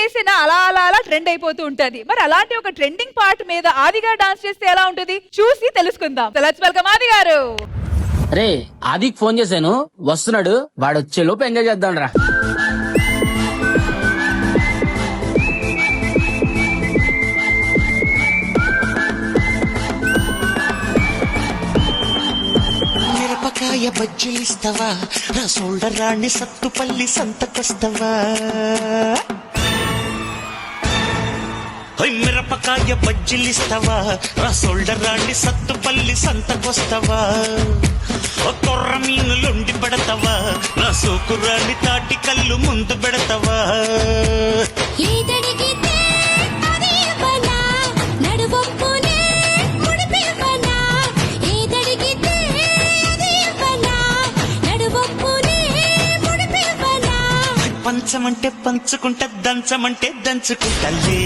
చేసినా అలా అలా అలా ట్రెండ్ అయిపోతూ ఉంటది. మరి అలాంటి ఒక ట్రెండింగ్ పార్ట్ మీద ఆదిగా డాన్స్ చేస్తే ఎలా ఉంటది చూసి తెలుసుకుందాం. లెట్స్ వెల్కమ్ ఆది గారు. రే ఆదికి ఫోన్ చేశాను, వస్తున్నాడు. వాడు వచ్చే లోపు ఎంజాయ్ చేద్దాం రా. మిరపకాయ బజ్జీలిస్తావా, నా సోల్డర్ రాణి సత్తుపల్లి సంతకొస్తావా. మిరపకాయ బజ్జీలిస్తావా, నా సోల్డర్ రాణి సత్తుపల్లి సంతకొస్తావా. కొర్ర మీనులుండి పెడతావా, నా సోకురాణి తాటి కళ్ళు ముందు పెడతావా. పంచమంటే పంచుకుంటా, దంచమంటే దంచుకుంటలే.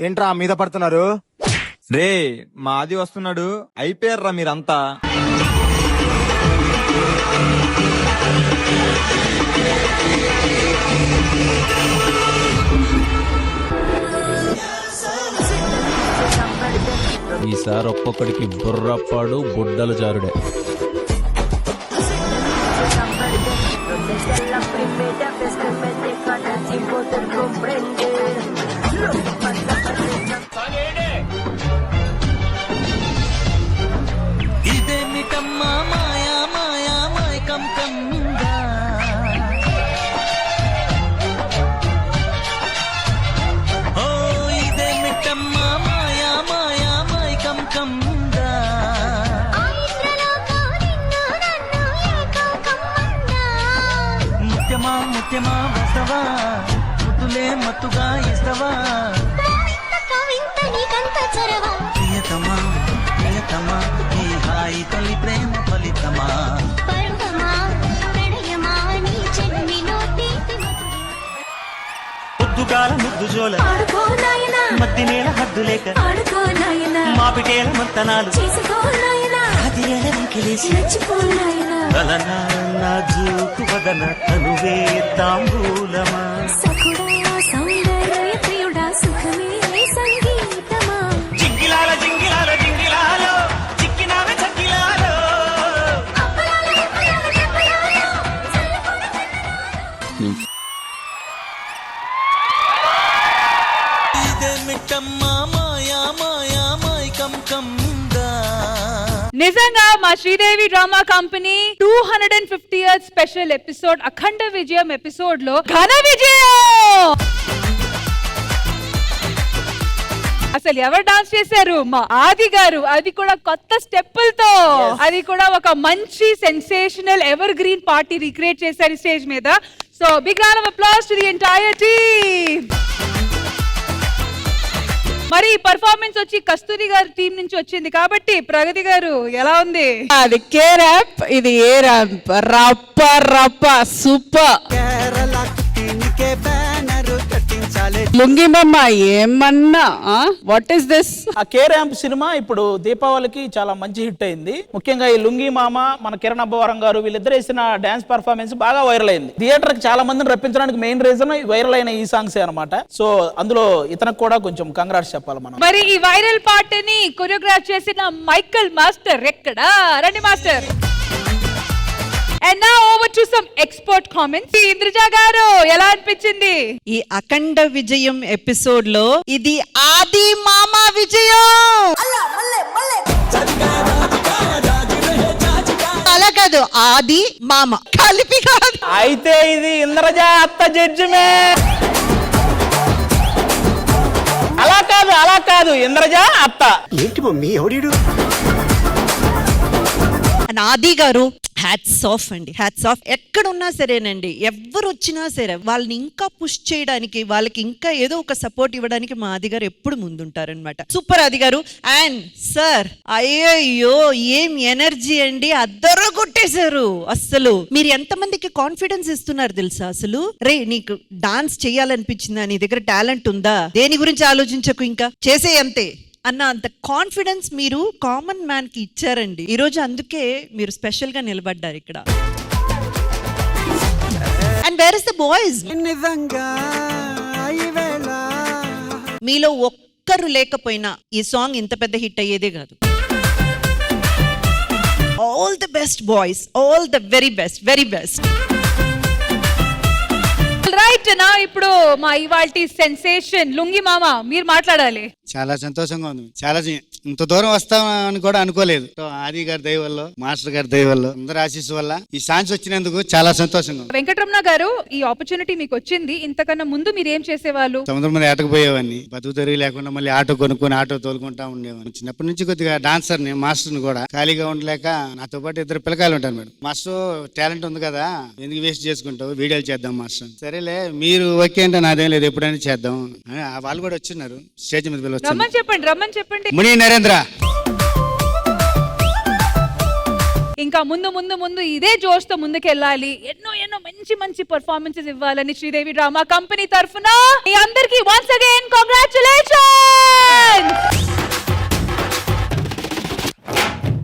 ఏంట్రా మీద పడుతున్నారు? రే మాది వస్తున్నాడు, అయిపోయారా మీరంతా. ఈసారి ఒక్కొక్కడికి బుర్రప్పాడు బుడ్డలు జారుడే. ఇదేమిటమ్మా మాయా మాయా మైకం కమ్మిందా, ఓ ఇదేమిటమ్మా మాయా మాయా మైకం కమ్మిందా. ముత్యమా ముత్యమా వస్తవా, ముద్దులే మత్తుగా ఇస్తవా. ప్రియతమా ప్రియతమా ఈ హాయి తల్లి ప్రేమ ఫలితమా. పొద్దుగాల ముద్దు జోల మధ్య నేల హద్దు లేక, మాపిటేల మంతనాలు అది ఎలవింకిలేసి నా జూకు వదన తనువే తాంబూలమా. జింగిలాల జింగిలాల జింగిలాలో చిక్కినావే చక్కిలాలో. ఇదేమిటమ్మా మాయా మాయా మైకం కమ్మిందా. నిజంగా మా Sridevi drama company 250 years special episode అఖండ విజయం ఎపిసోడ్ లో ఘన విజయం. అసలు ఎవరు డాన్స్ చేశారు? మా ఆది గారు, అది కూడా కొత్త స్టెప్పులతో. అది కూడా ఒక మంచి sensational evergreen party recreate చేశారు స్టేజ్ మీద. So big round of applause to the entire team. మరి పర్ఫార్మెన్స్ వచ్చి కస్తూరి గారి టీం నుంచి వచ్చింది కాబట్టి ప్రగతి గారు ఎలా ఉంది? అది కే ర్యాంప్, ఇది ఏ ర్యాంప్. రప్ప రప్ప సూపర్. లుంగిమమ్మ ఏమన్నా వాట్ ఇస్ దిస్? ఆ కే ర్యాంప్ సినిమా ఇప్పుడు దీపావళికి చాలా మంచి హిట్ అయింది. ముఖ్యంగా ఈ లుంగి మామ, మన కిరణ్ అబ్బవరం గారు వీళ్ళిద్దరు వేసిన డాన్స్ పర్ఫార్మెన్స్ బాగా వైరల్ అయింది. థియేటర్ కి చాలా మందిని రప్పించడానికి మెయిన్ రీజన్ వైరల్ అయిన ఈ సాంగ్స్ అన్నమాట. సో అందులో ఇతనికి కూడా కొంచెం కంగ్రాట్స్ చెప్పాలి మనం. మరి ఈ వైరల్ పార్ట్ ని కొరియోగ్రాఫ్ చేసిన మైకల్ మాస్టర్ ఎక్కడా? రండి master. And now over to some expert comments. Indraja గారు ఎలా అనిపించింది? ఈ అఖండ విజయం ఎపిసోడ్ లో ఇది ఆది మామ విజయం. అలా కాదు, ఆది మామ కలిపి కాదు. అయితే ఇది ఇంద్రజ అత్త జడ్జిమే. అలా కాదు ఇంద్రజ అత్త. ఏంటి మమ్మీ ఎవడీడు? ఆది గారు హ్యాట్స్ ఆఫ్ అండి, హ్యాట్స్ ఆఫ్. ఎక్కడున్నా సరేనండి, ఎవరు వచ్చినా సరే వాళ్ళని ఇంకా పుష్ చేయడానికి, వాళ్ళకి ఇంకా ఏదో ఒక సపోర్ట్ ఇవ్వడానికి మా ఆది గారు ఎప్పుడు ముందుంటారనమాట. సూపర్ ఆది గారు. అండ్ సార్, అయ్యో ఏం ఎనర్జీ అండి, అద్దరు కొట్టేశారు. అస్సలు మీరు ఎంతమందికి కాన్ఫిడెన్స్ ఇస్తున్నారు తెలుసా? అసలు రే నీకు డాన్స్ చేయాలనిపించిందా? నీ దగ్గర టాలెంట్ ఉందా? దేని గురించి ఆలోచించకు, ఇంకా చేసే అంతే. అన్న అంత కాన్ఫిడెన్స్ మీరు కామన్ మ్యాన్ కి ఇచ్చారండి ఈ రోజు. అందుకే మీరు స్పెషల్ గా నిలబడ్డారు ఇక్కడ. And where is the boys? మీలో ఒక్కరు లేకపోయినా ఈ సాంగ్ ఇంత పెద్ద హిట్ అయ్యేదే కాదు. All the best boys, all the very best, very best. Right నా ఇప్పుడు మా ఇవాల్టి సెన్సేషన్ లుంగి మామ మీరు మాట్లాడాలి. చాలా సంతోషంగా ఉంది. చాలా ఇంత దూరం వస్తామని కూడా అనుకోలేదు. ఆది గారి దయ వల్ల, మాస్టర్ గారి దయ వల్ల, అందరి ఆశీస్సు వల్ల ఈ ఛాన్స్ వచ్చినందుకు చాలా సంతోషంగా ఉంది. వెంకటరమణ గారు, ఈ ఆపర్చునిటీ మీకు వచ్చింది, ఇంతకన్నా ముందు మీరు ఏం చేసేవాళ్ళు? సముద్రం మీద ఆటకుపోయేవాడిని. బతుకు తెరుగు లేకుండా మళ్ళీ ఆటో కొనుక్కొని ఆటో తోలుకుంటా ఉండేవాడిని. చిన్నప్పటి నుంచి కొద్దిగా డాన్సర్ ని, మాస్టర్ని కూడా ఖాళీగా ఉండలేక నాతో పాటు 2 పిల్లకాయలు ఉంటారు మేడం. మాస్టర్ టాలెంట్ ఉంది కదా, ఎందుకు వేస్ట్ చేసుకుంటావు, వీడియోలు చేద్దాం మాస్టర్. సరేలే మీరు ఓకే అంటే నాదేం లేదు, ఎప్పుడైనా చేద్దాం అని వాళ్ళు కూడా వచ్చిన్నారు. స్టేజ్ మీద రమ్మని చెప్పండి, రమ్మని చెప్పండి. ముని నరేంద్ర. ఇంకా ముందు ముందు ముందు ఇదే జోష్ తో ముందుకెళ్ళాలి, ఎన్నో ఎన్నో మంచి మంచి పర్ఫార్మెన్సెస్ ఇవ్వాలని శ్రీదేవి డ్రామా కంపెనీ తరఫున మీ అందరికీ